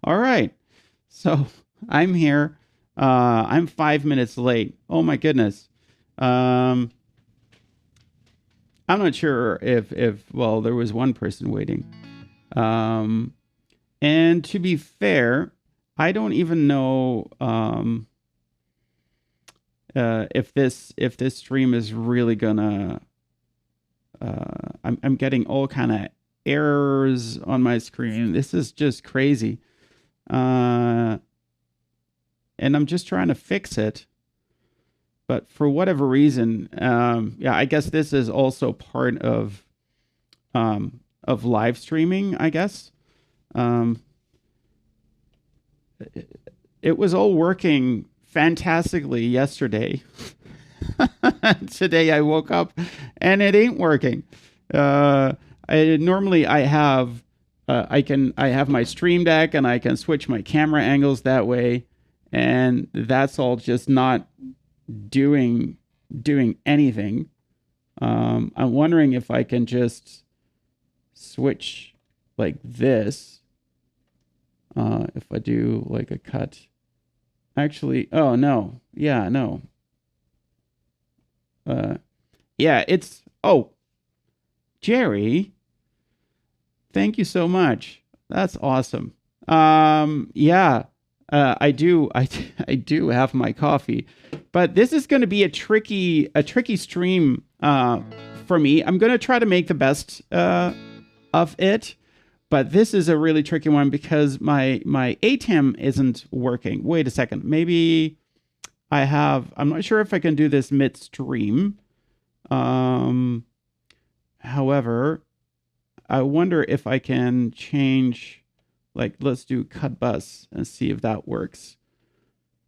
All right. So I'm here. I'm 5 minutes late. Oh my goodness. Um, I'm not sure if well, there was one person waiting. Um, and to be fair, I don't even know if this stream is really gonna. I'm getting all kind of errors on my screen. This is just crazy. Uh, and I'm just trying to fix it. But for whatever reason, yeah, I guess this is also part of live streaming. I guess um, it was all working fantastically yesterday. Today I woke up and it ain't working. Uh, normally I have I have my stream deck and I can switch my camera angles that way, and that's all just not doing anything. I'm wondering if I can just switch like this. If I do like a cut. Actually, oh no, yeah, no. Uh, yeah, it's Jerry. Thank you so much. That's awesome. Yeah, I do. I do have my coffee, but this is going to be a tricky stream for me. I'm going to try to make the best of it, but this is a really tricky one because my ATEM isn't working. Wait a second. Maybe I'm not sure if I can do this midstream. However, I wonder if I can change, like, let's do cut bus and see if that works.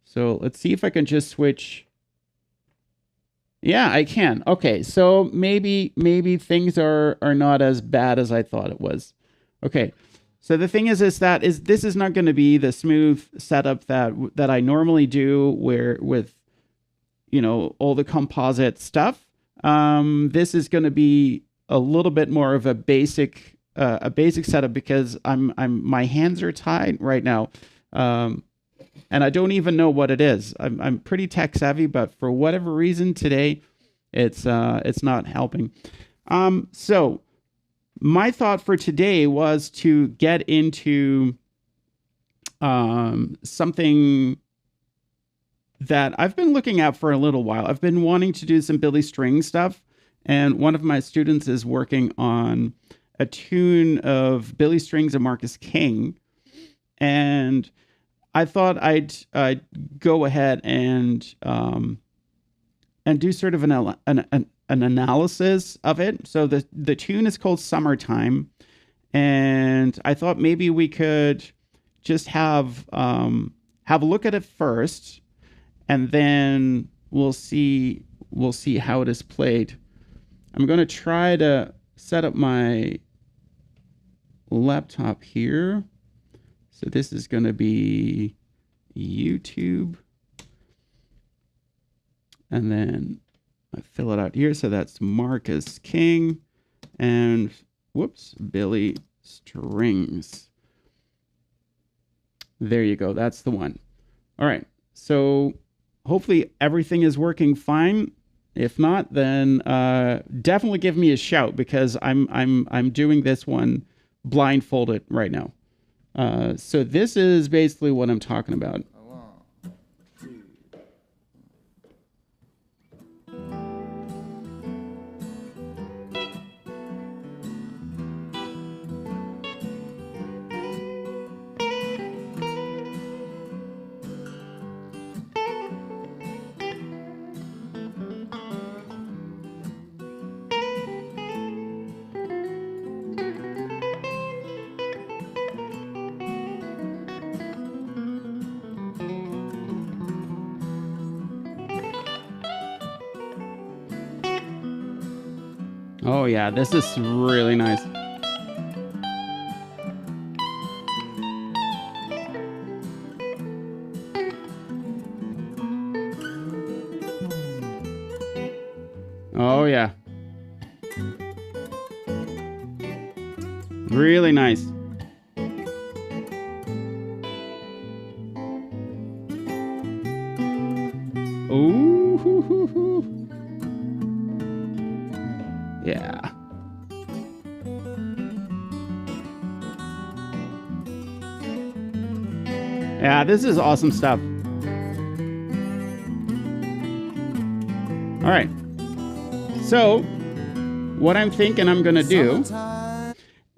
So let's see if I can just switch. Yeah, I can. Okay, so maybe things are not as bad as I thought it was. Okay. So the thing is this is not going to be the smooth setup that I normally do where with all the composite stuff. This is going to be a little bit more of a basic setup because my hands are tied right now, and I don't even know what it is. I'm pretty tech savvy, but for whatever reason today, it's not helping. So my thought for today was to get into something that I've been looking at for a little while. I've been wanting to do some Billy String stuff, and one of my students is working on a tune of Billy Strings and Marcus King, and I thought I'd go ahead and do sort of an analysis of it. So the tune is called Summertime, and I thought maybe we could just have a look at it first, and then we'll see how it is played. I'm going to try to set up my laptop here. So this is going to be YouTube. And then I fill it out here. So that's Marcus King and Billy Strings. There you go. That's the one. All right. So hopefully everything is working fine. If not, then definitely give me a shout because I'm doing this one blindfolded right now. So this is basically what I'm talking about. Oh yeah, this is really nice. Oh yeah. Really nice. Yeah. Yeah, this is awesome stuff. All right. So what I'm thinking I'm going to do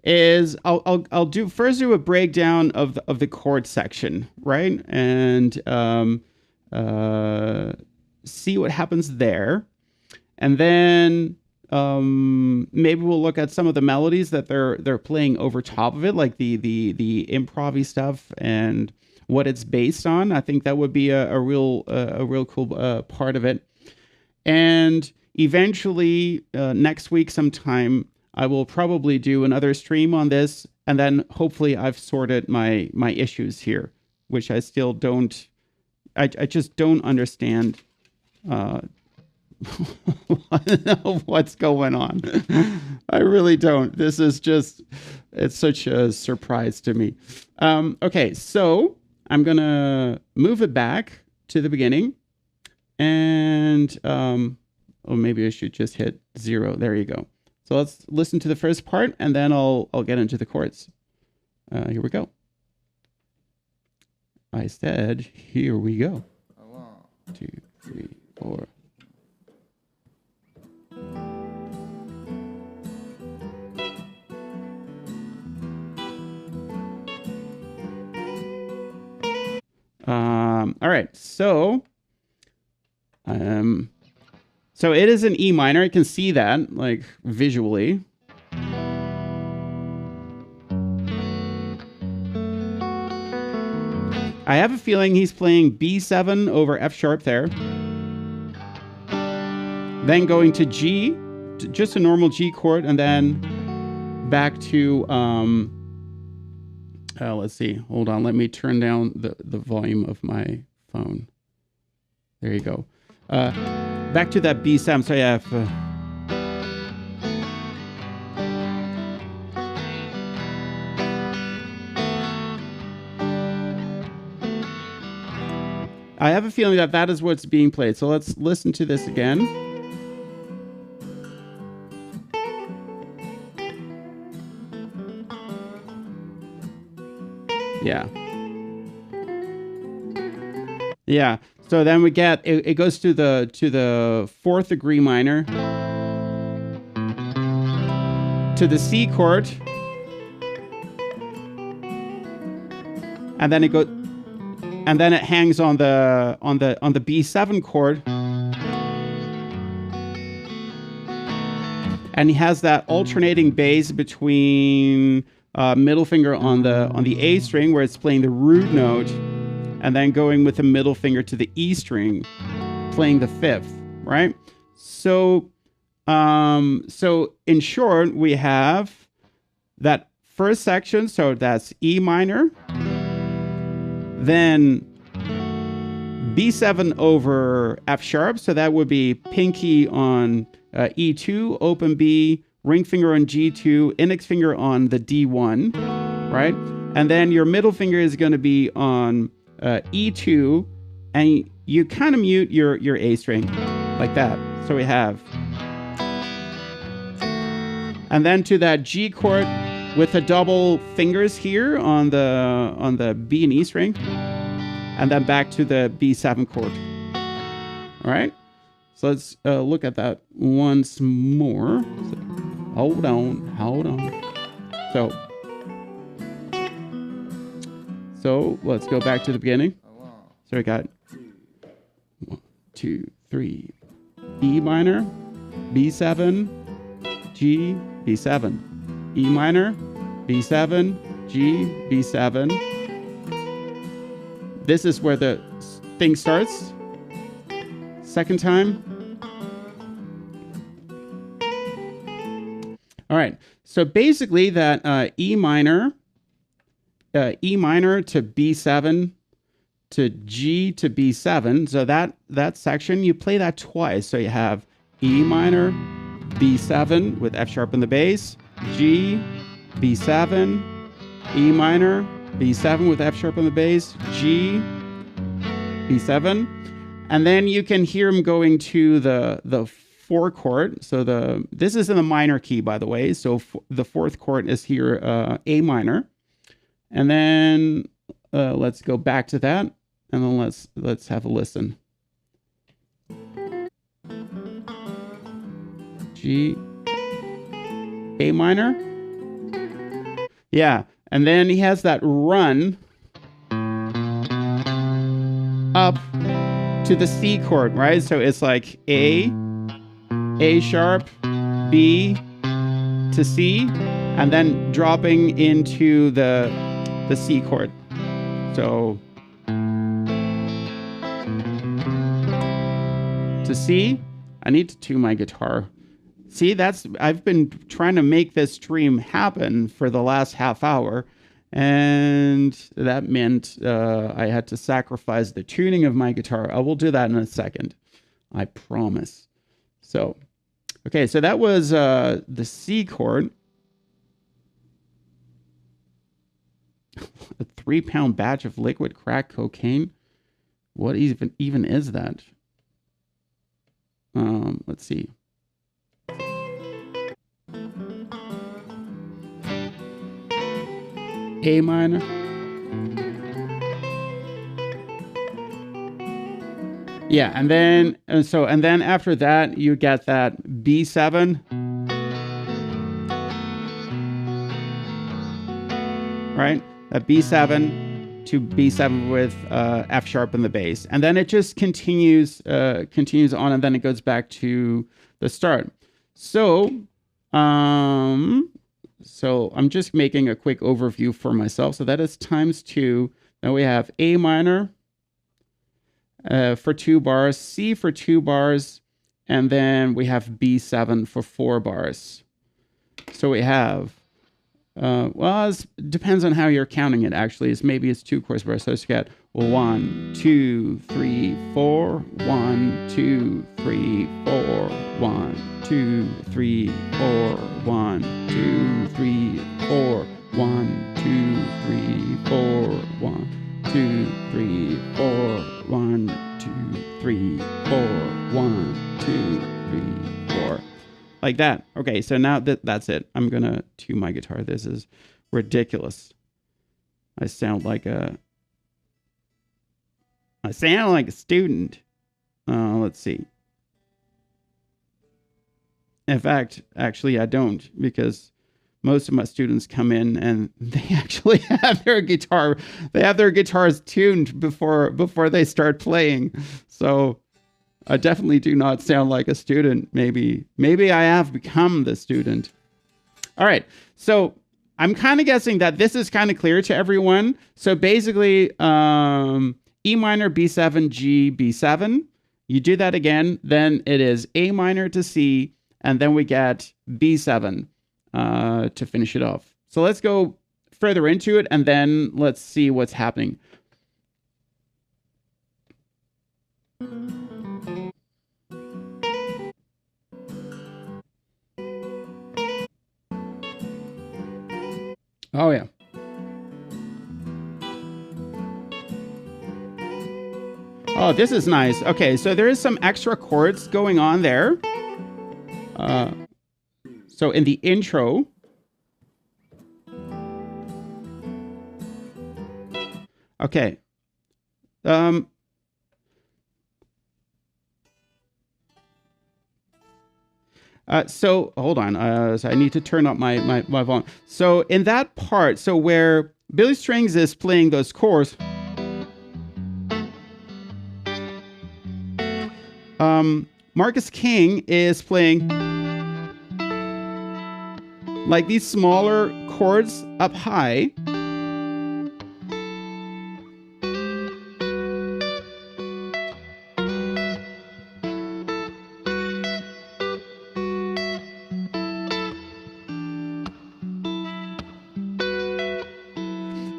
is I'll do a breakdown of the chord section, right? And see what happens there. And then maybe we'll look at some of the melodies that they're playing over top of it, like the improv-y stuff and what it's based on. I think that would be a real cool part of it. And eventually, next week sometime, I will probably do another stream on this, and then hopefully I've sorted my issues here, which I still don't. I just don't understand what's going on. I really don't. This is just, it's such a surprise to me. Okay, so I'm gonna move it back to the beginning. And, maybe I should just hit 0. There you go. So let's listen to the first part, and then I'll get into the chords. Here we go. I said, here we go. 1, 2, 3, 4. All right, so it is an E minor. I can see that, like, visually. I have a feeling he's playing B7 over F sharp there. Then going to G, just a normal G chord, and then back to, let's see, hold on, let me turn down the volume of my phone. There you go. Back to that B7, so yeah. I have a feeling that is what's being played. So let's listen to this again. Yeah. Yeah. So then we get, it goes to the 4th degree minor, to the C chord, and then it goes, and then it hangs on the B7 chord, and he has that alternating bass between middle finger on the A string where it's playing the root note, and then going with the middle finger to the E string, playing the 5th, right? So, so in short, we have that first section. So that's E minor, then B7 over F sharp. So that would be pinky on E2, open B, ring finger on G2, index finger on the D1, right? And then your middle finger is going to be on E2, and you kind of mute your A string like that. So we have, and then to that G chord with the double fingers here on the B and E string, and then back to the B7 chord. All right. So let's look at that once more. So, hold on. So let's go back to the beginning. So we got 1, 2, 3, E minor, B7, G, B7, E minor, B7, G, B7. This is where the thing starts. Second time. All right. So basically that E minor to B7 to G to B7. So that section, you play that twice. So you have E minor, B7 with F sharp in the bass, G, B7, E minor, B7 with F sharp on the bass, G, B7. And then you can hear him going to the 4 chord. So this is in the minor key, by the way. So the 4th chord is here, A minor. And then let's go back to that, and then let's have a listen. G, A minor. Yeah, and then he has that run up to the C chord, right? So it's like A sharp, B to C, and then dropping into the C chord. So to C, I need to tune my guitar. See, I've been trying to make this stream happen for the last half hour, and that meant I had to sacrifice the tuning of my guitar. I will do that in a second, I promise. So, okay, so that was the C chord. A 3-pound batch of liquid crack cocaine. What even is that? Let's see. A minor. Yeah, and then after that you get that B7, right? That B7 to B7 with F sharp in the bass, and then it just continues on, and then it goes back to the start. So I'm just making a quick overview for myself. So that is ×2. Then we have A minor for 2 bars, C for 2 bars, and then we have B7 for 4 bars. So we have, well, it depends on how you're counting it, actually. Maybe it's 2 chords bars. So let's get 1, 2, 3, 4, 1, 2, 3, 4, 1, 2, 3, 4, 1, 2, 3, 4, 1, 2, 3, 4, 1, 2, 3, 4, 1, 2, 3, 4, 1, 2, 3, 4. Like that. Okay, so now that's it. I'm gonna tune my guitar. This is ridiculous. I sound like a student. Let's see. In fact, actually, I don't, because most of my students come in and they actually have their guitars tuned before they start playing. So I definitely do not sound like a student. Maybe I have become the student. All right. So I'm kind of guessing that this is kind of clear to everyone. So basically, E minor, B7, G, B7. You do that again, then it is A minor to C, and then we get B7 to finish it off. So let's go further into it, and then let's see what's happening. Oh, yeah. Oh, this is nice. Okay, so there is some extra chords going on there. So in the intro, okay. So hold on. So I need to turn up my volume. So in that part, so where Billy Strings is playing those chords, Marcus King is playing like these smaller chords up high.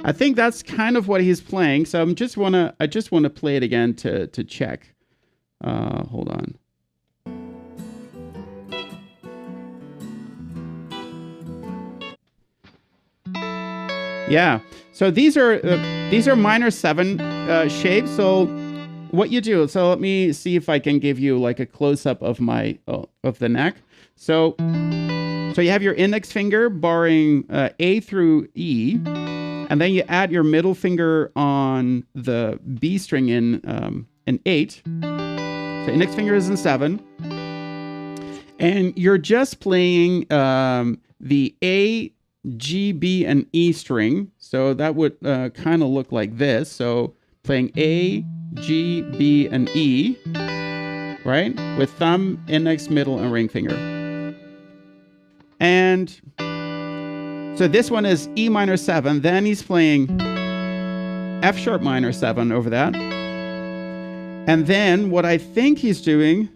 I think that's kind of what he's playing. So I just wanna play it again to check. Hold on. Yeah. So these are minor 7 shapes. So what you do, so let me see if I can give you like a close-up of my of the neck. So you have your index finger barring A through E, and then you add your middle finger on the B string in 8. So index finger is in 7. And you're just playing the A, G, B, and E string. So that would kind of look like this. So playing A, G, B, and E, right? With thumb, index, middle, and ring finger. And so this one is E minor 7. Then he's playing F sharp minor 7 over that. And then what I think he's doing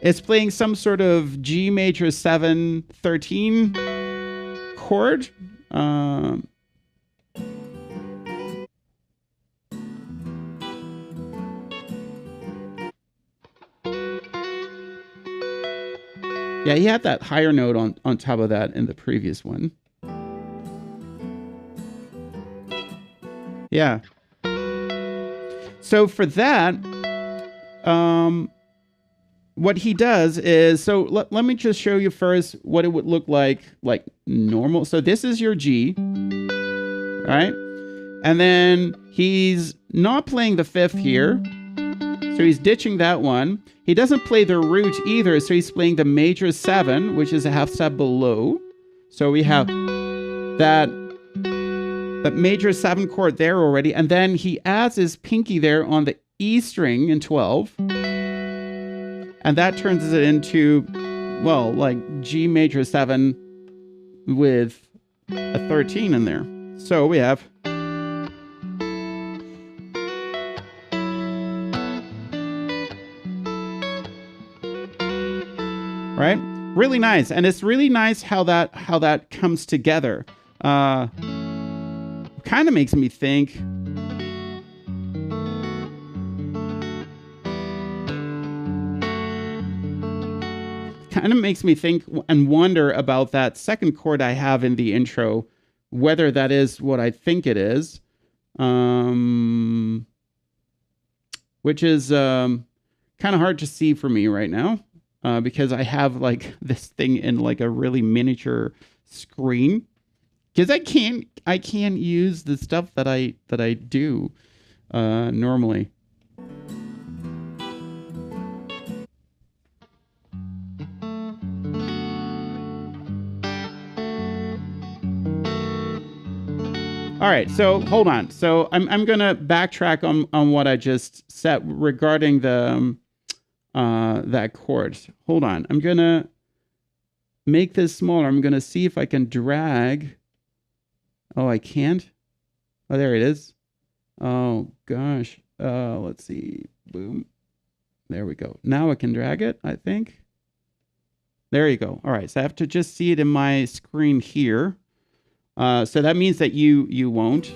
is playing some sort of G major 7 13 chord. Yeah, he had that higher note on top of that in the previous one. Yeah. So for that, what he does is, so let me just show you first what it would look like normal. So this is your G, right? And then he's not playing the 5th here. So he's ditching that one. He doesn't play the root either. So he's playing the major 7, which is a half step below. So we have that major 7 chord there already. And then he adds his pinky there on the E string in 12. And that turns it into, well, like G major 7 with a 13 in there. So we have... right? Really nice. And it's really nice how that comes together. Kind of makes me think... kind of makes me think and wonder about that second chord I have in the intro, whether that is what I think it is, which is kind of hard to see for me right now, because I have like this thing in like a really miniature screen, because I can't use the stuff that I do normally. All right, so hold on. So I'm gonna backtrack on what I just said regarding the that chord. Hold on. I'm gonna make this smaller. I'm gonna see if I can drag. Oh, I can't. Oh, there it is. Oh gosh. Let's see. Boom. There we go. Now I can drag it, I think. There you go. All right. So I have to just see it in my screen here. So that means that you won't.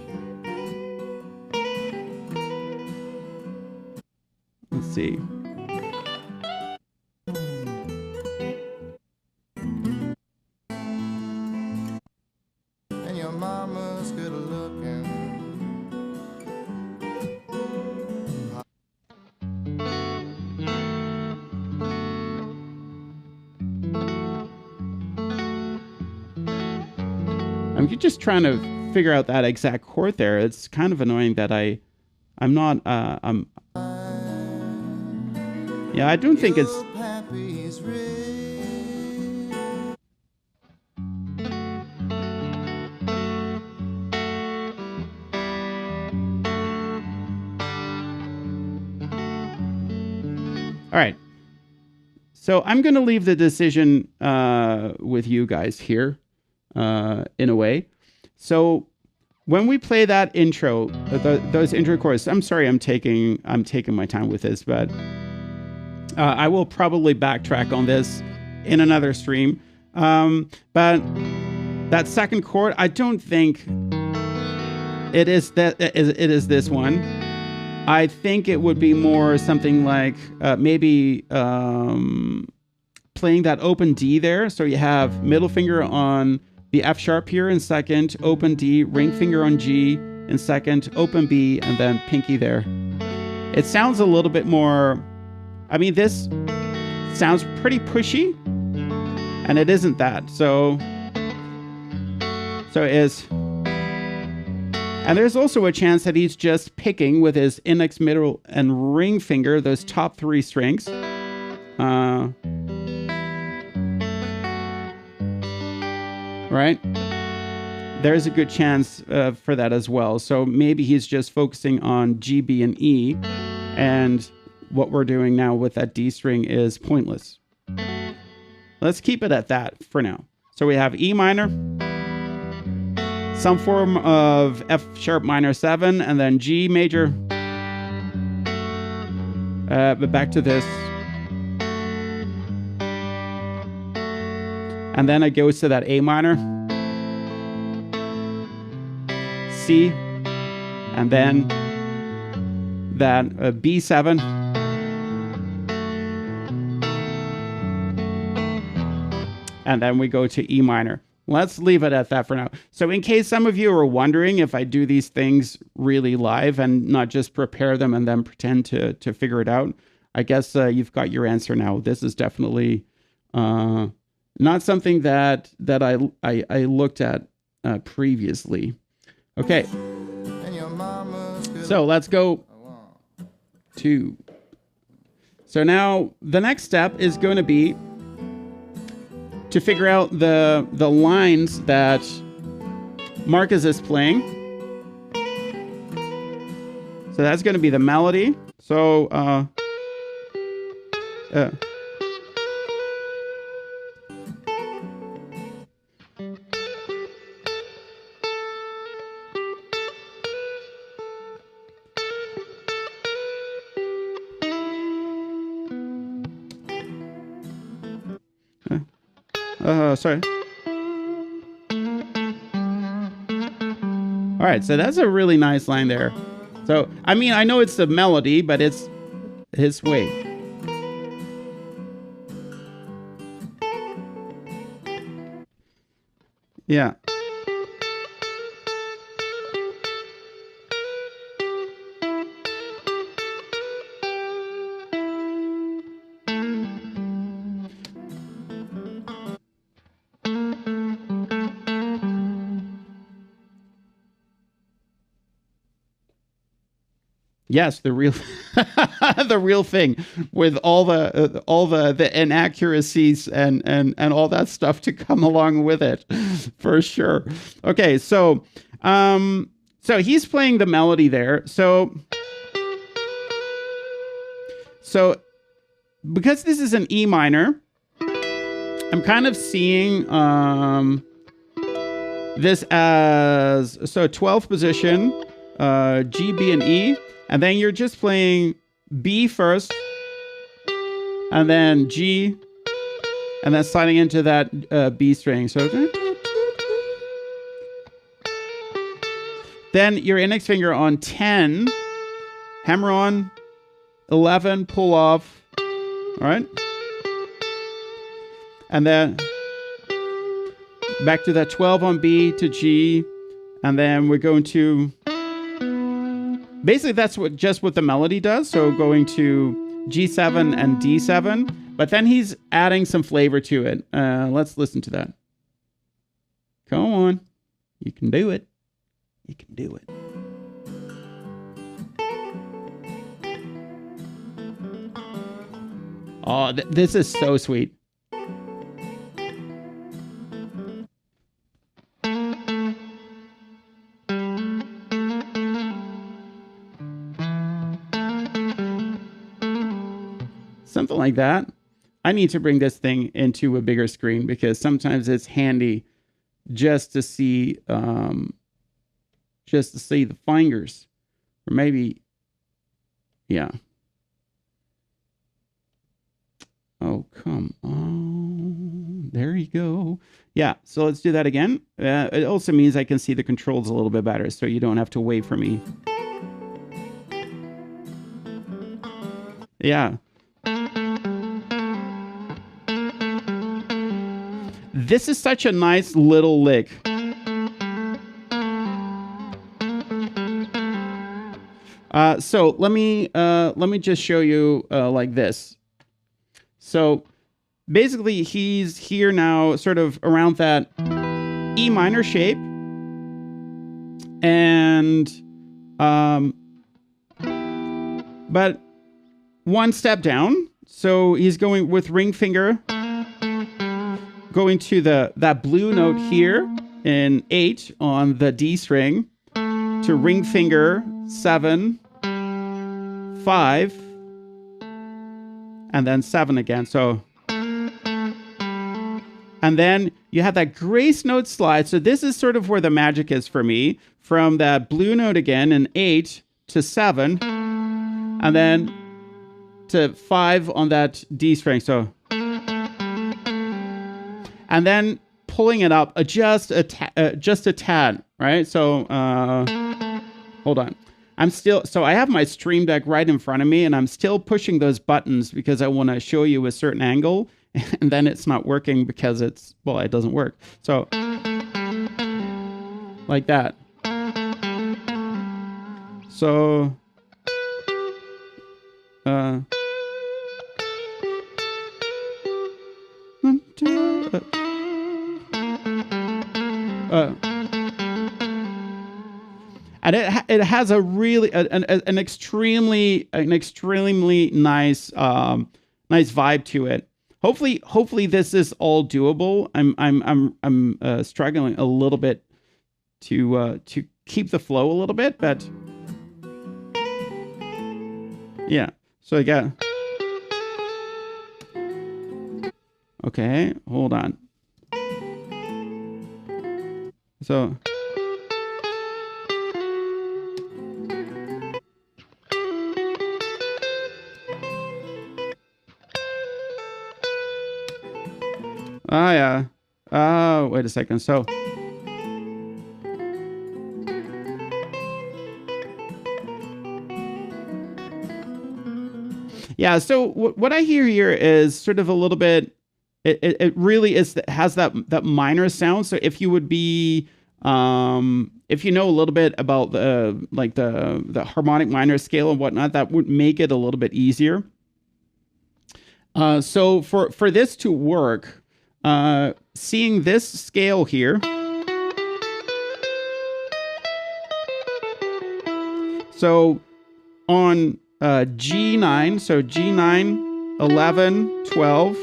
Let's see. And your mama's good looking. I'm just trying to figure out that exact chord there. It's kind of annoying that I'm not, yeah, I don't think it's... All right. So I'm going to leave the decision with you guys here. In a way. So when we play that intro, those intro chords, I'm sorry, I'm taking my time with this, but I will probably backtrack on this in another stream. But that second chord, I don't think it is this one. I think it would be more something like maybe playing that open D there. So you have middle finger on the F sharp here in second, open D, ring finger on G in second, open B, and then pinky there. It sounds a little bit more, I mean, this sounds pretty pushy, and it isn't that. So it is. And there's also a chance that he's just picking with his index, middle, and ring finger, those top 3 strings. Right? There's a good chance for that as well. So maybe he's just focusing on G, B, and E, and what we're doing now with that D string is pointless. Let's keep it at that for now. So we have E minor, some form of F sharp minor 7, and then G major. But back to this. And then it goes to that A minor, C, and then that B7. And then we go to E minor. Let's leave it at that for now. So in case some of you are wondering if I do these things really live and not just prepare them and then pretend to figure it out, I guess you've got your answer now. This is definitely not something that I looked at previously. Okay. So let's go to. So now the next step is going to be to figure out the lines that Marcus is playing. So that's going to be the melody. So sorry. All right, so that's a really nice line there. So, I mean, I know it's the melody, but it's his way. Yeah. Yes, the real, the real thing, with all the inaccuracies and all that stuff to come along with it, for sure. Okay, so he's playing the melody there. So because this is an E minor, I'm kind of seeing this as 12th position, G, B, and E. And then you're just playing B first, and then G, and then sliding into that B string. So then your index finger on 10, hammer on, 11, pull off, all right? And then back to that 12 on B to G, and then we're going to... Basically, that's what the melody does. So going to G7 and D7, but then he's adding some flavor to it. Let's listen to that. Come on. You can do it. You can do it. Oh, this is so sweet. Something like that. I need to bring this thing into a bigger screen because sometimes it's handy just to see the fingers, or maybe, yeah. Oh, come on. There you go. Yeah, so let's do that again. It also means I can see the controls a little bit better, so you don't have to wait for me. Yeah. This is such a nice little lick. So let me just show you like this. So basically he's here now sort of around that E minor shape, and but one step down. So he's going with ring finger, going to that blue note here in 8 on the D string, to ring finger 7, 5, and then 7 again. So, and then you have that grace note slide. So this is sort of where the magic is for me, from that blue note again in 8 to 7, and then to 5 on that D string. So, and then pulling it up just a tad, right? So, hold on. So I have my Stream Deck right in front of me, and I'm still pushing those buttons because I want to show you a certain angle, and then it's not working because it doesn't work. So, like that. So, and it has a really an extremely nice nice vibe to it. Hopefully this is all doable. I'm struggling a little bit to keep the flow a little bit, but yeah. So I got, okay, hold on. So, yeah. Oh, wait a second. So, yeah. So what I hear here is sort of a little bit. It really has that minor sound. So if you would be, if you know a little bit about the harmonic minor scale and whatnot, that would make it a little bit easier. So for this to work, seeing this scale here, so on G9, so G9, 11, 12,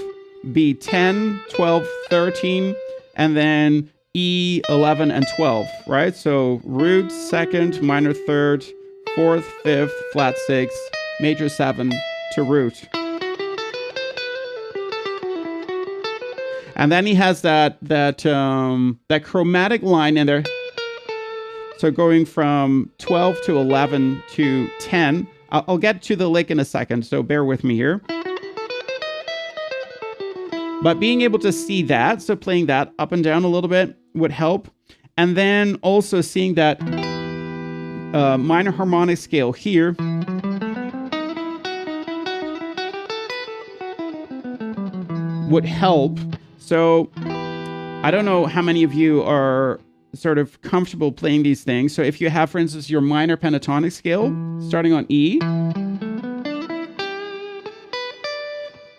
B10, 12, 13, and then E, 11, and 12, right? So root, second, minor third, fourth, fifth, flat 6, major 7 to root. And then he has that chromatic line in there. So going from 12 to 11 to 10. I'll get to the lick in a second, so bear with me here. But being able to see that, so playing that up and down a little bit would help. And then also seeing that minor harmonic scale here. Would help. So I don't know how many of you are sort of comfortable playing these things. So if you have, for instance, your minor pentatonic scale starting on E,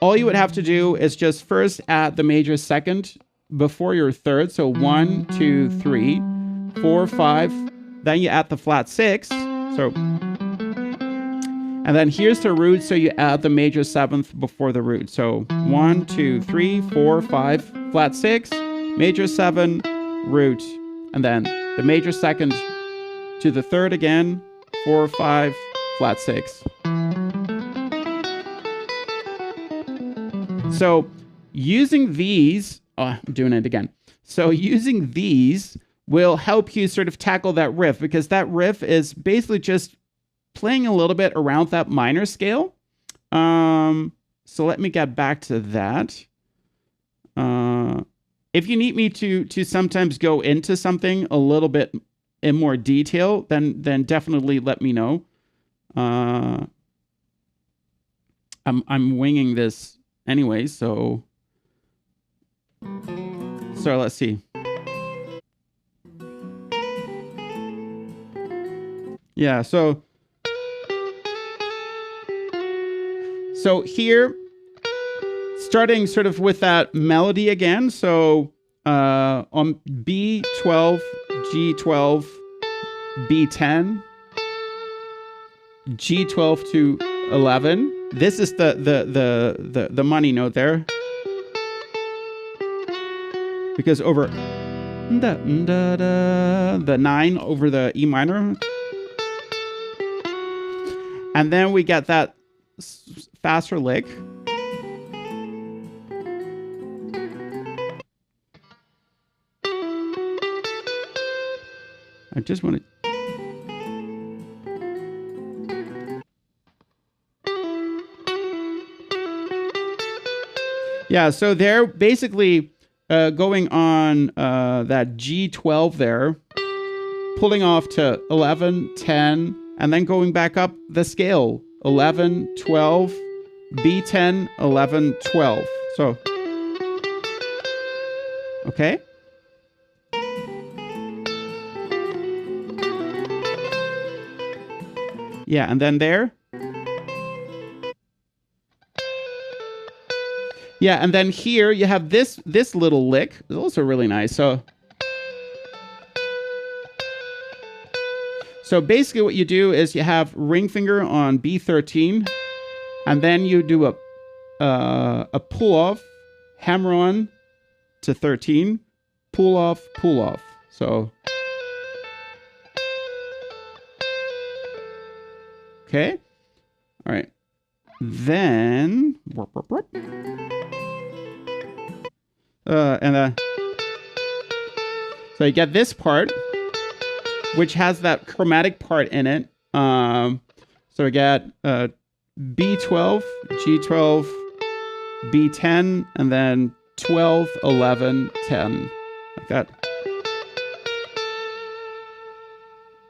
all you would have to do is just first add the major second before your third. So 1, 2, 3, 4, 5. Then you add the flat 6. So, and then here's the root. So you add the major 7th before the root. So 1, 2, 3, 4, 5, flat 6, major 7, root. And then the major second to the third again, 4, 5, flat 6. So using these, I'm doing it again. So using these will help you sort of tackle that riff, because that riff is basically just playing a little bit around that minor scale. So let me get back to that. If you need me to sometimes go into something a little bit in more detail, then definitely let me know. I'm winging this anyway, so let's see. Yeah, so So here, starting sort of with that melody again. So on B12, G12, B10, G12 to 11. This is the money note there. Because over the 9 over the E minor. And then we get that faster lick. I just want to... Yeah, so they're basically going on that G12 there, pulling off to 11, 10, and then going back up the scale. 11, 12, B10, 11, 12. So, okay. Yeah, and then there. Yeah, and then here you have this little lick. It's also really nice. So basically what you do is you have ring finger on B13, and then you do a pull off, hammer on to 13, pull off, pull off. So okay. All right. Then so you get this part, which has that chromatic part in it. So we get B12, G12, B10, and then 12, 11, 10, like that.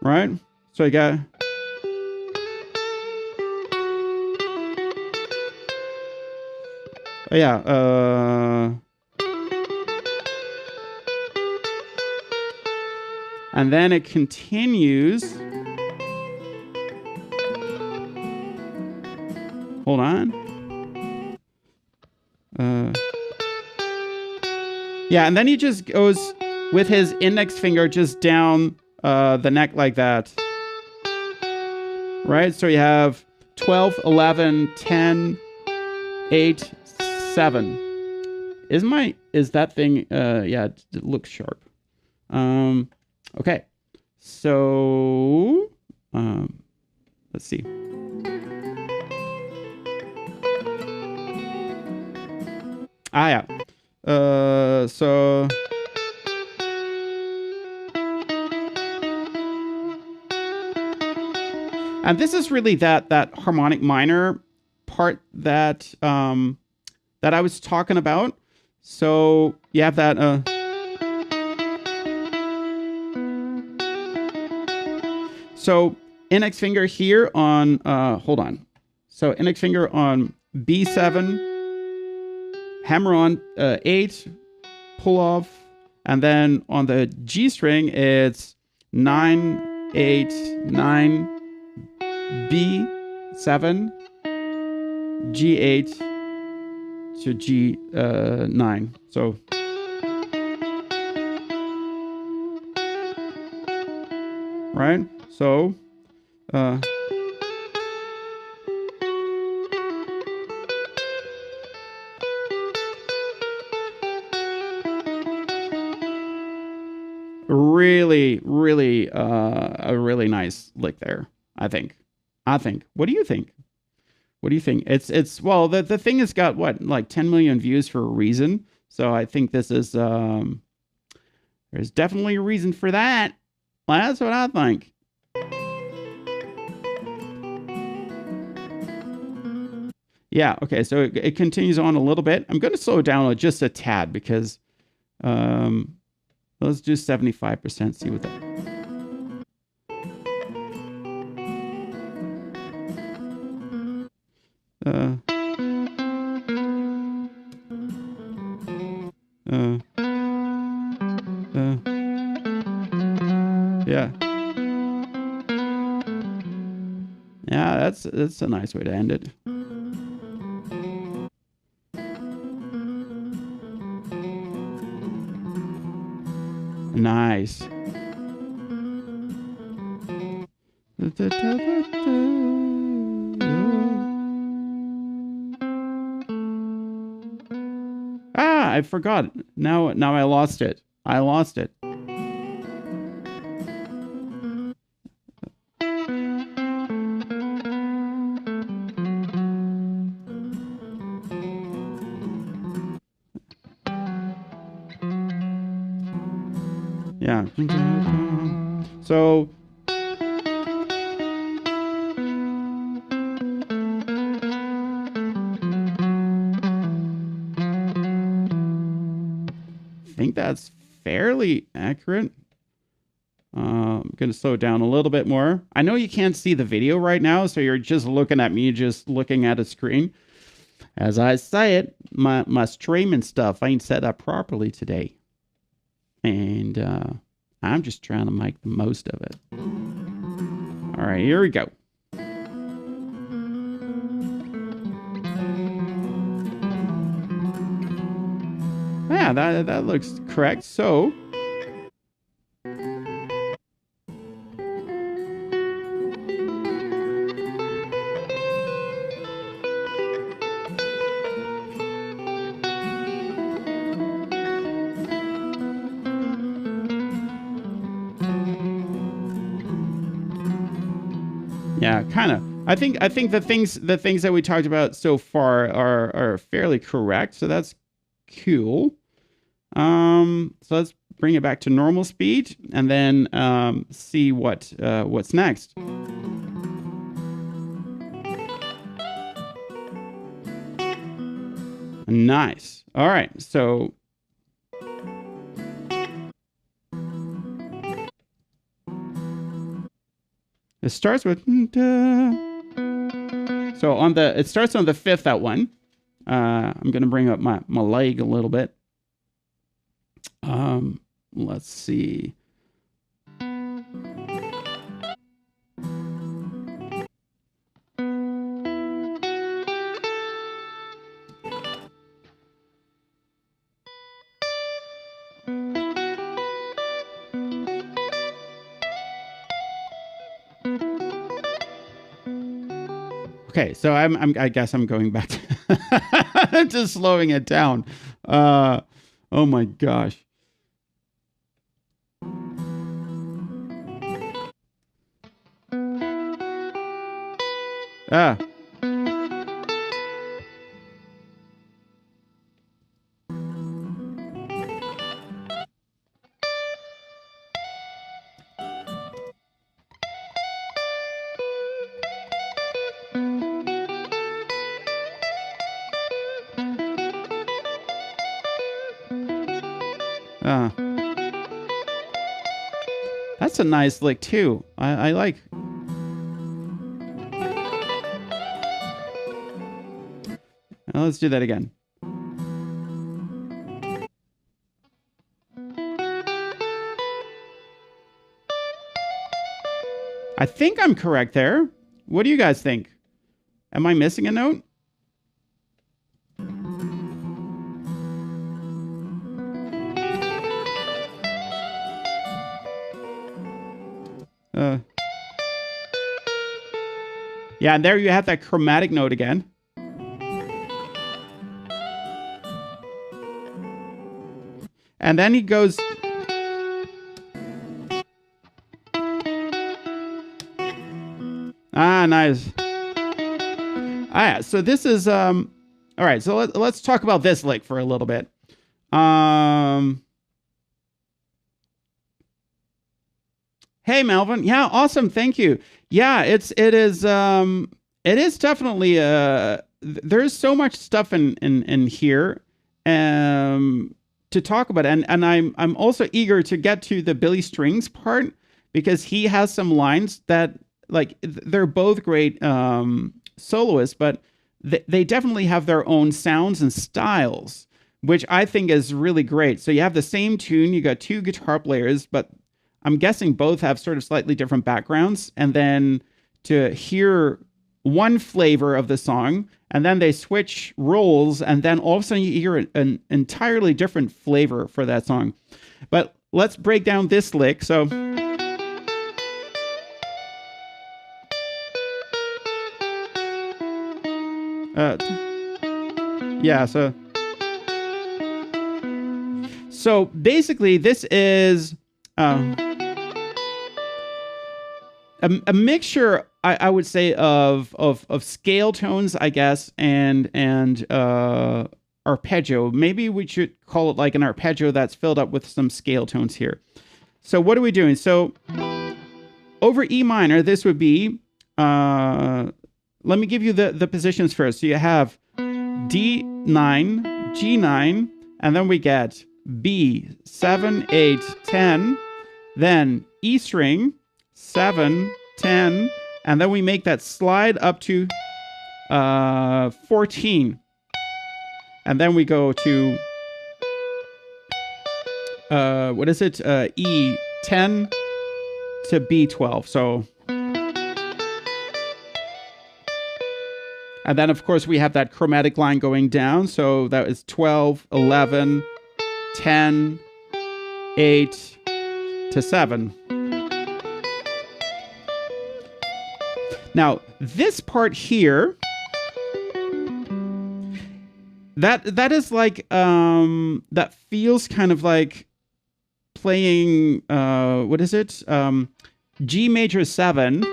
Right? So you got... Oh, yeah. And then it continues. Hold on. Yeah, and then he just goes with his index finger just down the neck like that. Right? So you have 12, 11, 10, 8, 7. Is that thing, yeah, it looks sharp. Okay. So, let's see. Yeah. So... And this is really that harmonic minor part that that I was talking about. So you have that so index finger here on hold on. So index finger on B7, hammer on 8, pull off, and then on the G string it's 9, 8, 9, B7, G8 to G9. So right? So really a really nice lick there, I think. What do you think? What do you think? It's well, the thing has got what, like 10 million views for a reason. So I think this is there's definitely a reason for that. Well, that's what I think. Yeah, okay, so it continues on a little bit. I'm going to slow it down just a tad because let's do 75%, see what that... yeah. Yeah, that's a nice way to end it. Nice. Ah, I forgot. Now I lost it. I lost it. Yeah. So I think that's fairly accurate. I'm going to slow it down a little bit more. I know you can't see the video right now, so you're just looking at me, just looking at a screen. As I say it, my streaming stuff ain't set up properly today. And I'm just trying to make the most of it. All right, here we go. Yeah, that looks correct. So yeah, kind of. I think the things that we talked about so far are fairly correct. So that's cool. So let's bring it back to normal speed and then see what's next. Nice. All right. So it starts with so it starts on the fifth, that one. I'm gonna bring up my leg a little bit. Let's see. Okay, so I guess I'm going back to slowing it down. Oh my gosh. Ah. That's a nice lick too. I like. Now let's do that again. I think I'm correct there. What do you guys think? Am I missing a note? Yeah, and there you have that chromatic note again. And then he goes. Ah, nice. Ah, yeah, so this is all right. So let's talk about this lick for a little bit. Hey, Melvin. Yeah, awesome. Thank you. Yeah, it is definitely there's so much stuff in here to talk about, and I'm also eager to get to the Billy Strings part because he has some lines that like they're both great soloists, but they definitely have their own sounds and styles, which I think is really great. So you have the same tune, you got two guitar players, but I'm guessing both have sort of slightly different backgrounds, and then to hear one flavor of the song, and then they switch roles, and then all of a sudden you hear an entirely different flavor for that song. But let's break down this lick. So yeah, so basically this is a mixture, I would say, of scale tones, I guess, and arpeggio. Maybe we should call it like an arpeggio that's filled up with some scale tones here. So what are we doing? So over E minor, this would be, let me give you the positions first. So you have D9, G9, and then we get B, 7, 8, 10, then E string, 7, 10, and then we make that slide up to 14. And then we go to, what is it? E 10 to B12. So, and then of course we have that chromatic line going down. So that is 12, 11, 10, 8 to 7. Now, this part here, that is like, that feels kind of like playing, what is it? G major 7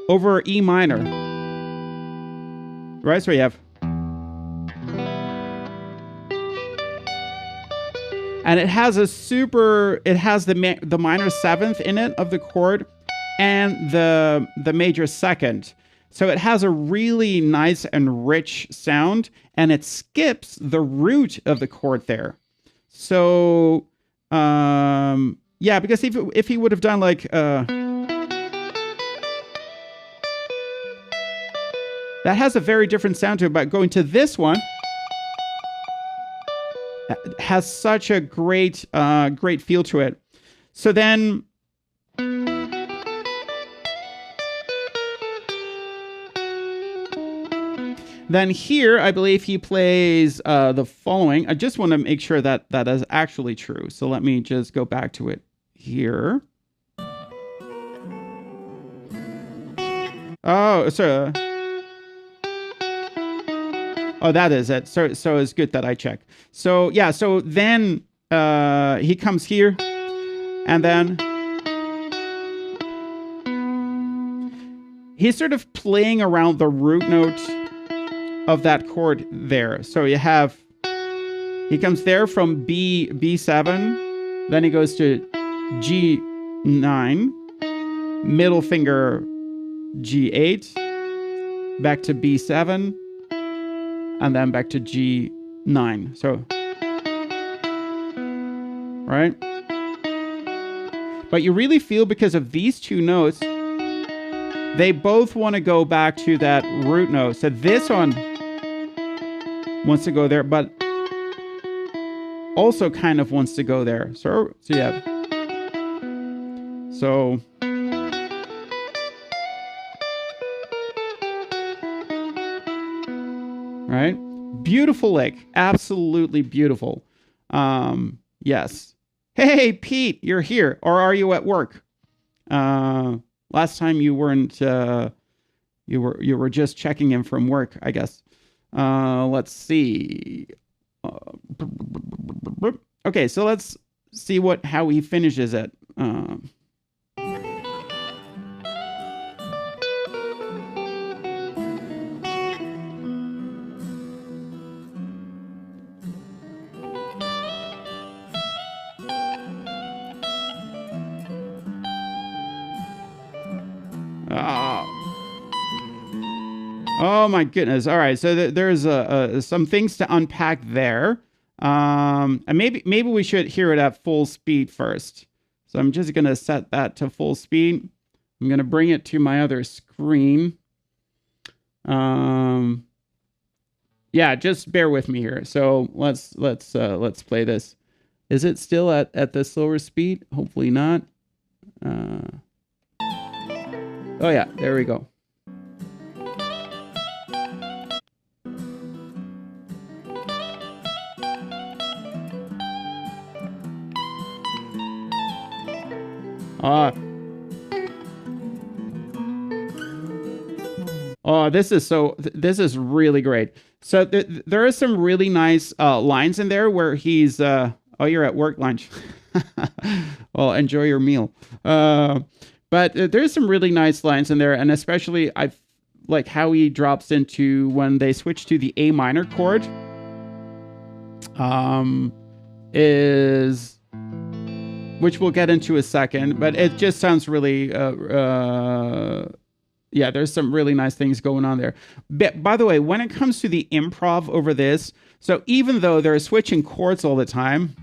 over E minor. Right? So we have. And it has the minor 7th in it of the chord and the major 2nd. So it has a really nice and rich sound, and it skips the root of the chord there. So, yeah, because if he would have done like, that has a very different sound to it, but going to this one, has such a great, great feel to it. So then, here, I believe he plays the following. I just want to make sure that that is actually true. So let me just go back to it here. Oh, so. Oh, that is it. So it's good that I check. So yeah, so then he comes here, and then he's sort of playing around the root note of that chord there. So you have, he comes there from B7, then he goes to G9, middle finger G8, back to B7, and then back to G9. So, right? But you really feel, because of these two notes, they both want to go back to that root note. So this one wants to go there, but also kind of wants to go there. So yeah. So. Right? Beautiful lick. Absolutely beautiful. Yes. Hey, Pete, you're here. Or are you at work? Last time you weren't, you were just checking in from work, I guess. Let's see. Okay, so let's see how he finishes it. Oh my goodness. All right. So there's some things to unpack there. And maybe we should hear it at full speed first. So I'm just going to set that to full speed. I'm going to bring it to my other screen. Yeah, just bear with me here. So let's play this. Is it still at the slower speed? Hopefully not. Oh yeah, there we go. Oh, this is really great. So there are some really nice lines in there where he's, oh, you're at work lunch. Well, enjoy your meal. But there's some really nice lines in there. And especially I like how he drops into when they switch to the A minor chord, is, which we'll get into a second, but it just sounds really, yeah, there's some really nice things going on there. But by the way, when it comes to the improv over this, so even though they're switching chords all the time,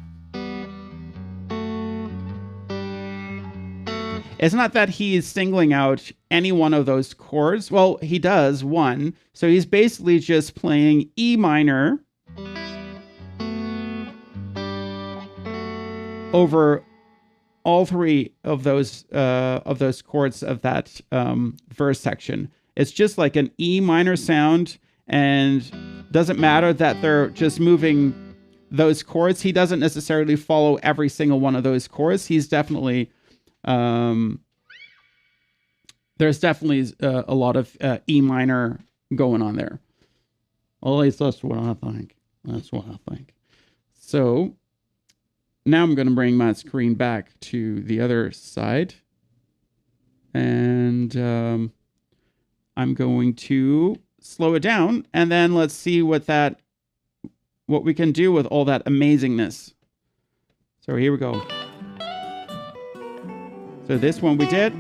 it's not that he's singling out any one of those chords. Well, he does one. So he's basically just playing E minor over all three of those chords of that verse section. It's just like an E minor sound, and doesn't matter that they're just moving those chords. He doesn't necessarily follow every single one of those chords. He's definitely there's definitely a lot of E minor going on there. Well, at least that's what I think. That's what I think. So now I'm going to bring my screen back to the other side. And I'm going to slow it down. And then let's see what we can do with all that amazingness. So here we go. So this one we did.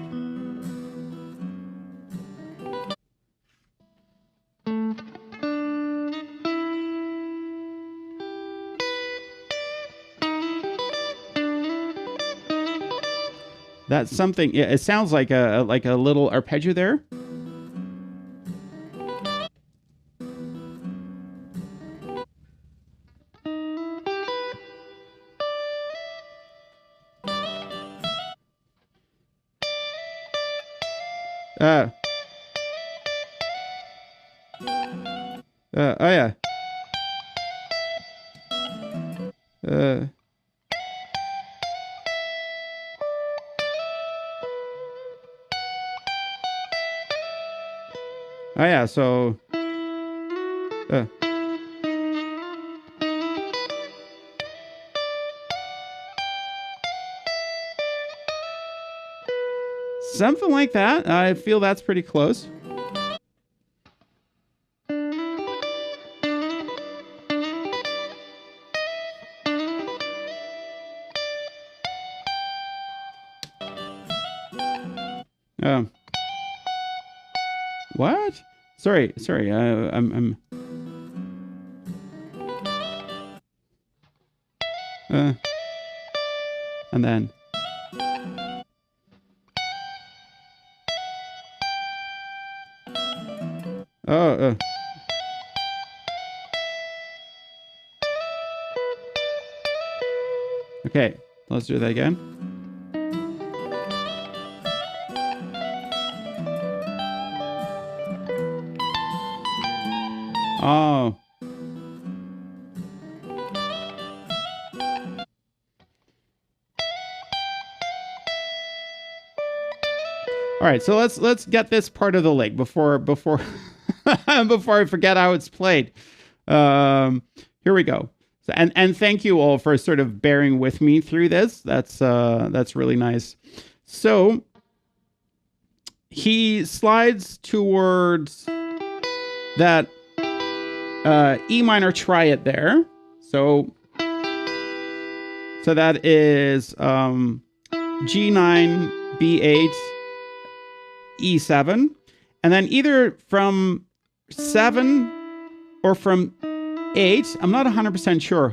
That's something. It sounds like a little arpeggio there. Oh yeah. Oh yeah, so something like that. I feel that's pretty close. What? Sorry. I'm. And then. Oh. Okay, let's do that again. Oh. All right, so let's get this part of the lick before before I forget how it's played. Here we go. So, and thank you all for sort of bearing with me through this. That's really nice. So he slides towards that E minor triad there. So that is G9, B8, E7, and then either from 7 or from 8. I'm not 100% sure.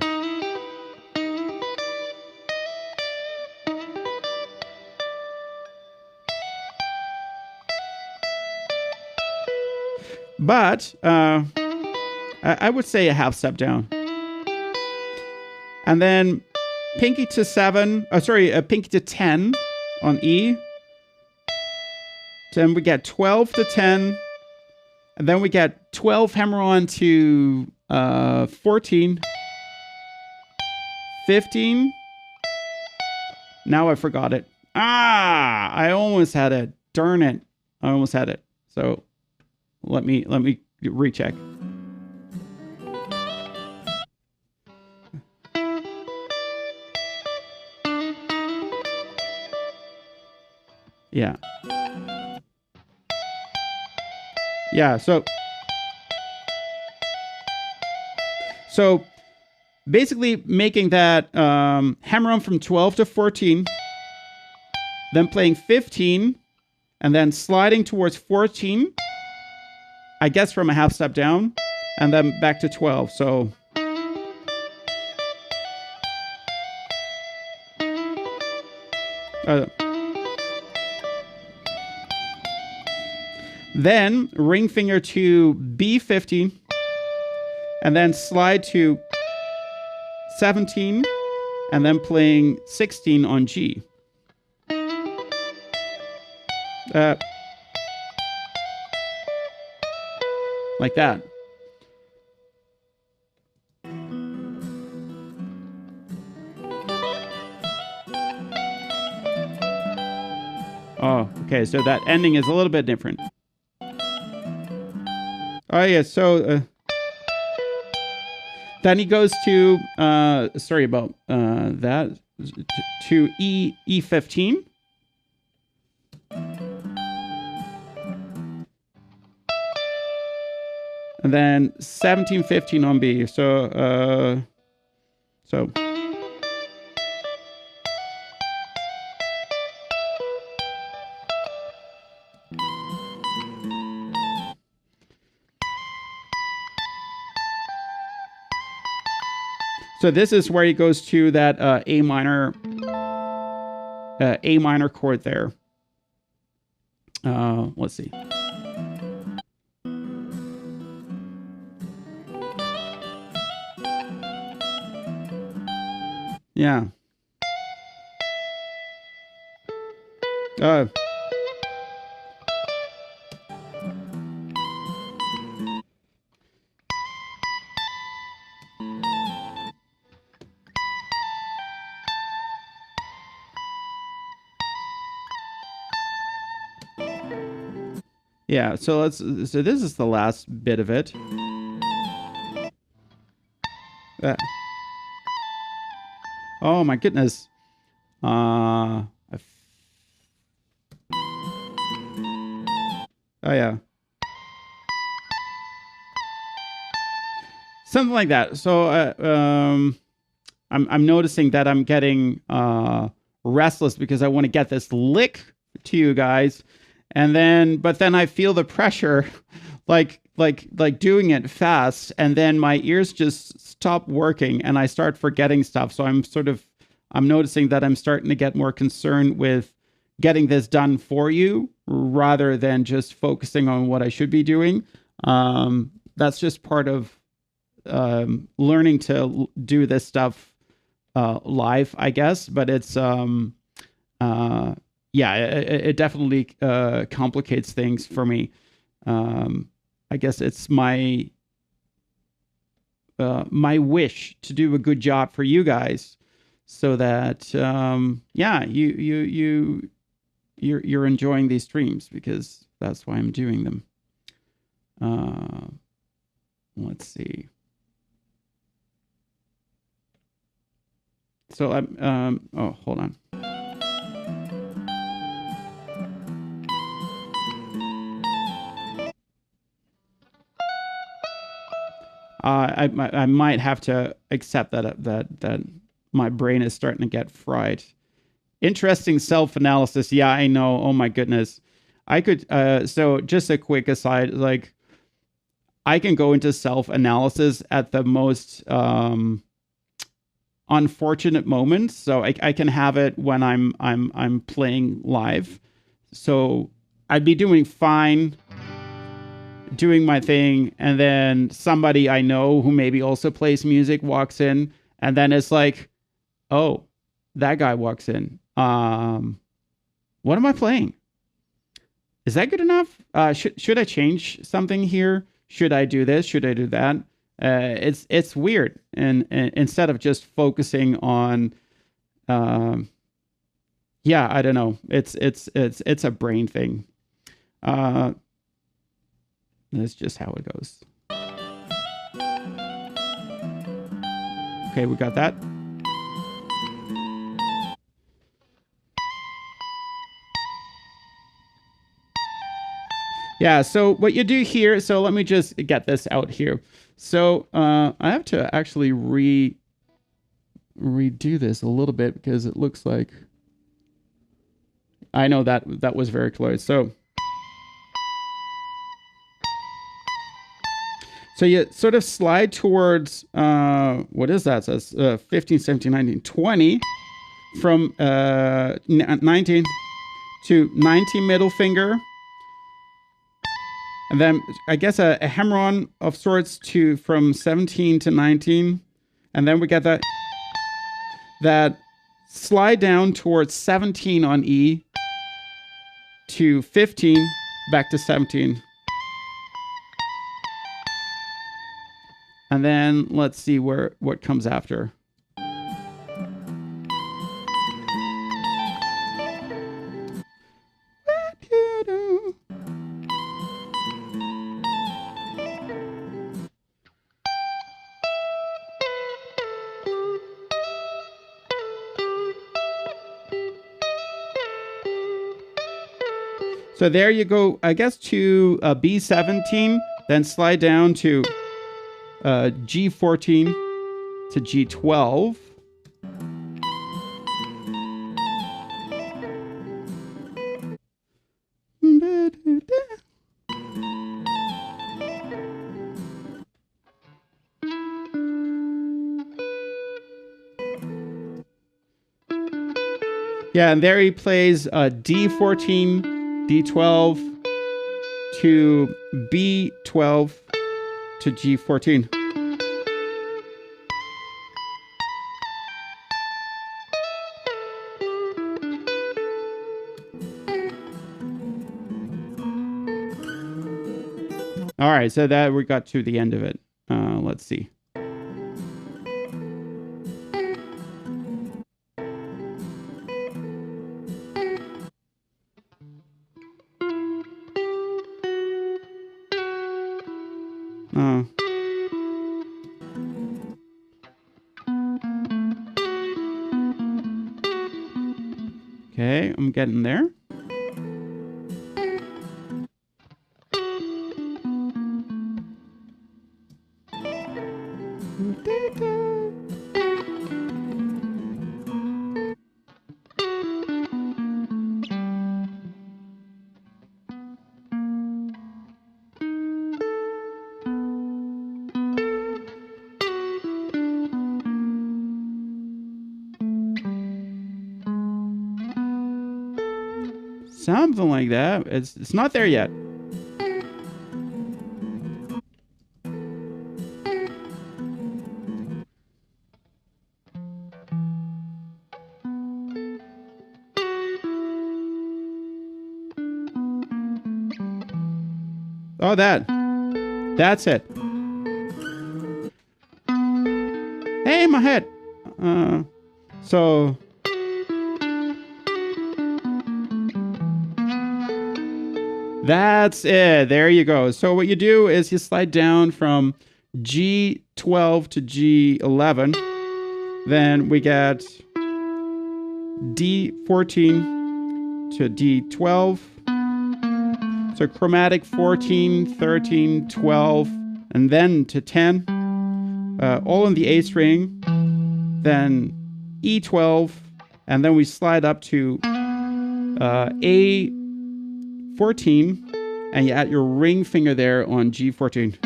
But I would say a half step down. And then pinky to 7, pinky to 10 on E. Then we get 12 to 10. And then we get 12 hammer on to 14. 15. Now I forgot it. I almost had it. Darn it. I almost had it. So let me recheck. Yeah. Yeah, so basically making that hammer on from 12 to 14, then playing 15, and then sliding towards 14, I guess from a half step down, and then back to 12. So then ring finger to B15, and then slide to 17, and then playing 16 on G. Like that. Oh, okay. So that ending is a little bit different. Oh, yeah. So then he goes to, sorry about that, to E15. And then 17, 15 on B. So. So this is where he goes to that A minor chord there. Let's see. Yeah. Yeah, so this is the last bit of it. Oh my goodness. Oh yeah. Something like that. So I'm noticing that I'm getting restless because I want to get this lick to you guys. But then I feel the pressure, like doing it fast, and then my ears just stop working and I start forgetting stuff. So I'm noticing that I'm starting to get more concerned with getting this done for you rather than just focusing on what I should be doing. That's just part of learning to do this stuff live, I guess. But it's yeah, it definitely complicates things for me. I guess it's my wish to do a good job for you guys, so that yeah, you're enjoying these streams, because that's why I'm doing them. Let's see. So I'm oh, hold on. I might have to accept that my brain is starting to get fried. Interesting self-analysis. Yeah, I know. Oh my goodness. I could so just a quick aside, like I can go into self-analysis at the most unfortunate moments. So I can have it when I'm playing live. So I'd be doing fine, doing my thing, and then somebody I know who maybe also plays music walks in, and then it's like, oh, that guy walks in. What am I playing? Is that good enough? Should I change something here? Should I do this? Should I do that? It's weird, and instead of just focusing on Yeah, I don't know. It's a brain thing. That's just how it goes. Okay, we got that. Yeah, so what you do here, so let me just get this out here. So I have to actually redo this a little bit because it looks like I know that was very close. So you sort of slide towards what is that? So it's 15, 17, 19, 20 from 19 to 19 middle finger. And then I guess a hammer-on of sorts to from 17 to 19. And then we get that slide down towards 17 on E to 15, back to 17. And then let's see what comes after. So there you go, I guess, to B17, then slide down to G14 to G12. Yeah, and there he plays D14, D12 to B12 to G14. All right, so that we got to the end of it. Let's see. Okay, I'm getting there. Something like that. It's not there yet. Oh, that's it. Hey, my head. So that's it. There you go. So what you do is you slide down from G12 to G11. Then we get D14 to D12. So chromatic 14, 13, 12, and then to 10. All in the A string. Then E12. And then we slide up to A14, and you add your ring finger there on G14.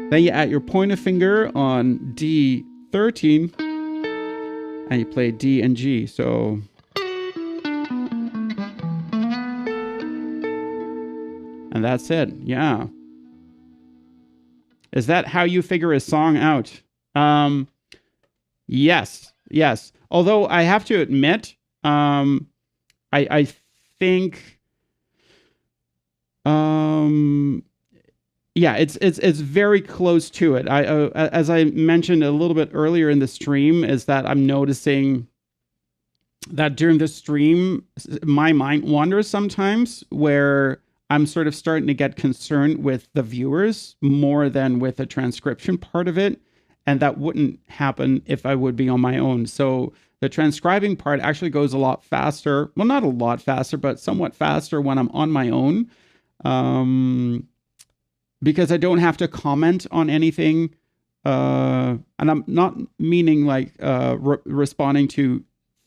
Then you add your pointer finger on D13, and you play D and G. So and that's it. Yeah. Is that how you figure a song out? Yes. Although I have to admit, I think, yeah, it's very close to it. As I mentioned a little bit earlier in the stream, is that I'm noticing that during the stream, my mind wanders sometimes, where I'm sort of starting to get concerned with the viewers more than with the transcription part of it. And that wouldn't happen if I would be on my own. So the transcribing part actually goes a lot faster. Well, not a lot faster, but somewhat faster when I'm on my own. Because I don't have to comment on anything. And I'm not meaning like responding to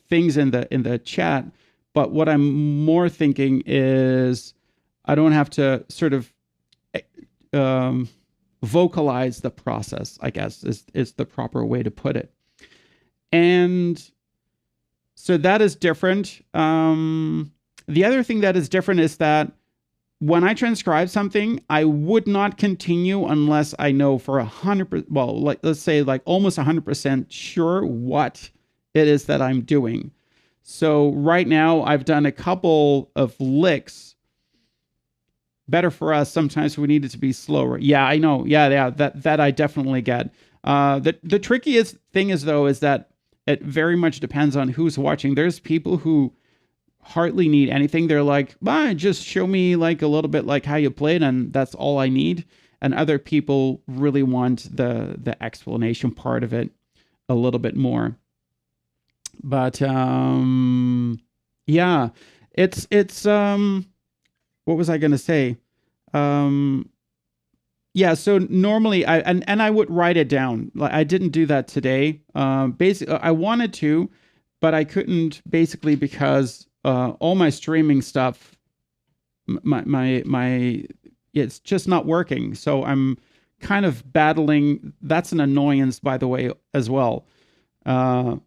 things in the chat, but what I'm more thinking is I don't have to sort of vocalize the process, I guess is the proper way to put it. And so that is different. The other thing that is different is that when I transcribe something, I would not continue unless I know for 100%, well, like let's say like almost 100% sure what it is that I'm doing. So right now I've done a couple of licks. Better for us. Sometimes we need it to be slower. Yeah, I know. Yeah. That I definitely get. The trickiest thing is though, is that it very much depends on who's watching. There's people who hardly need anything. They're like, just show me like a little bit like how you played, and that's all I need. And other people really want the explanation part of it a little bit more. But yeah, it's what was I gonna say? Yeah, so normally I would write it down. Like I didn't do that today. Basically, I wanted to, but I couldn't basically because all my streaming stuff, my it's just not working. So I'm kind of battling. That's an annoyance, by the way, as well. I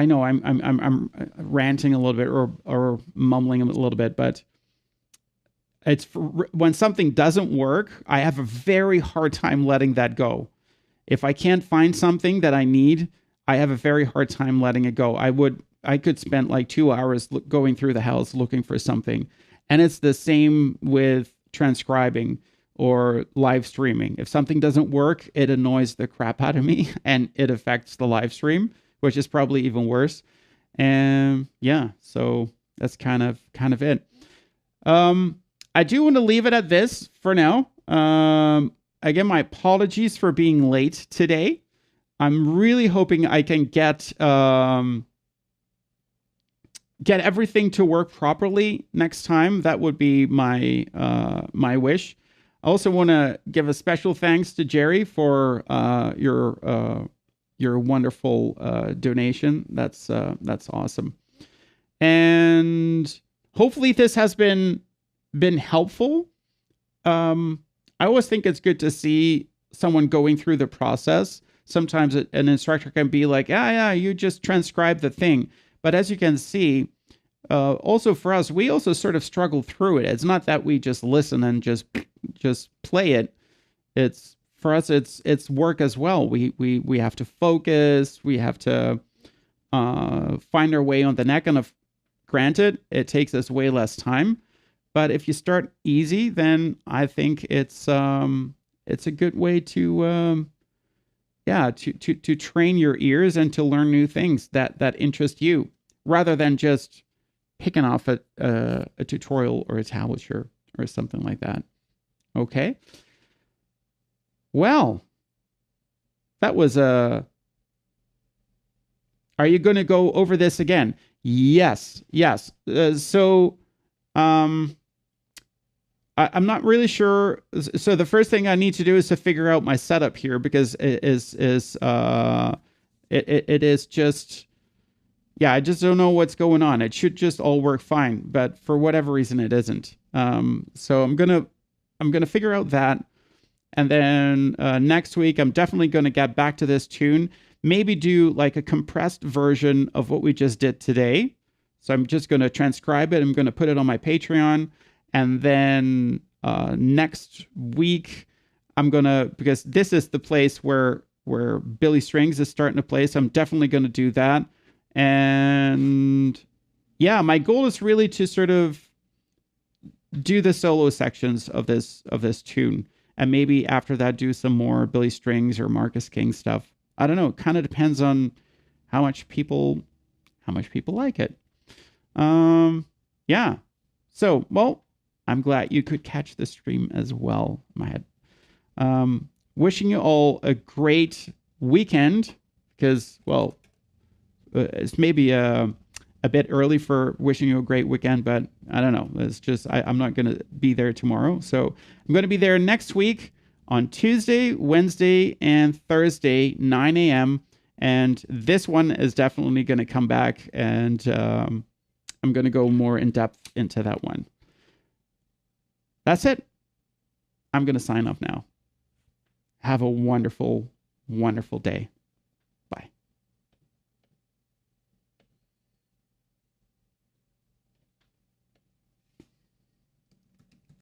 know I'm ranting a little bit or mumbling a little bit, but it's when something doesn't work, I have a very hard time letting that go. If I can't find something that I need, I have a very hard time letting it go. I could spend like 2 hours going through the house looking for something. And it's the same with transcribing or live streaming. If something doesn't work, it annoys the crap out of me and it affects the live stream, which is probably even worse. And yeah, so that's kind of it. I do want to leave it at this for now. Again, my apologies for being late today. I'm really hoping I can get everything to work properly next time. That would be my my wish. I also want to give a special thanks to Jerry for your wonderful donation. That's awesome. And hopefully this has been helpful. I always think it's good to see someone going through the process. Sometimes an instructor can be like, yeah, you just transcribe the thing. But as you can see, also for us, we also sort of struggle through it. It's not that we just listen and just play it. It's for us, it's work as well. We have to focus. We have to find our way on the neck. And granted, it takes us way less time. But if you start easy, then I think it's a good way to to train your ears and to learn new things that interest you, rather than just picking off a tutorial or a tablature or something like that. Okay. Well, that was are you going to go over this again? Yes. I'm not really sure. So the first thing I need to do is to figure out my setup here, because it is just, I just don't know what's going on. It should just all work fine, but for whatever reason it isn't. So I'm gonna figure out that, and then next week I'm definitely gonna get back to this tune. Maybe do like a compressed version of what we just did today. So I'm just gonna transcribe it. I'm gonna put it on my Patreon. And then next week, I'm because this is the place where Billy Strings is starting to play. So I'm definitely going to do that. And yeah, my goal is really to sort of do the solo sections of this tune. And maybe after that, do some more Billy Strings or Marcus King stuff. I don't know. It kind of depends on how much people how much people like it. Yeah. So, well, I'm glad you could catch the stream as well, Mahad. Wishing you all a great weekend because, well, it's maybe a bit early for wishing you a great weekend, but I don't know. It's just, I'm not going to be there tomorrow. So I'm going to be there next week on Tuesday, Wednesday, and Thursday, 9 a.m. And this one is definitely going to come back, and I'm going to go more in depth into that one. That's it. I'm going to sign off now. Have a wonderful, wonderful day.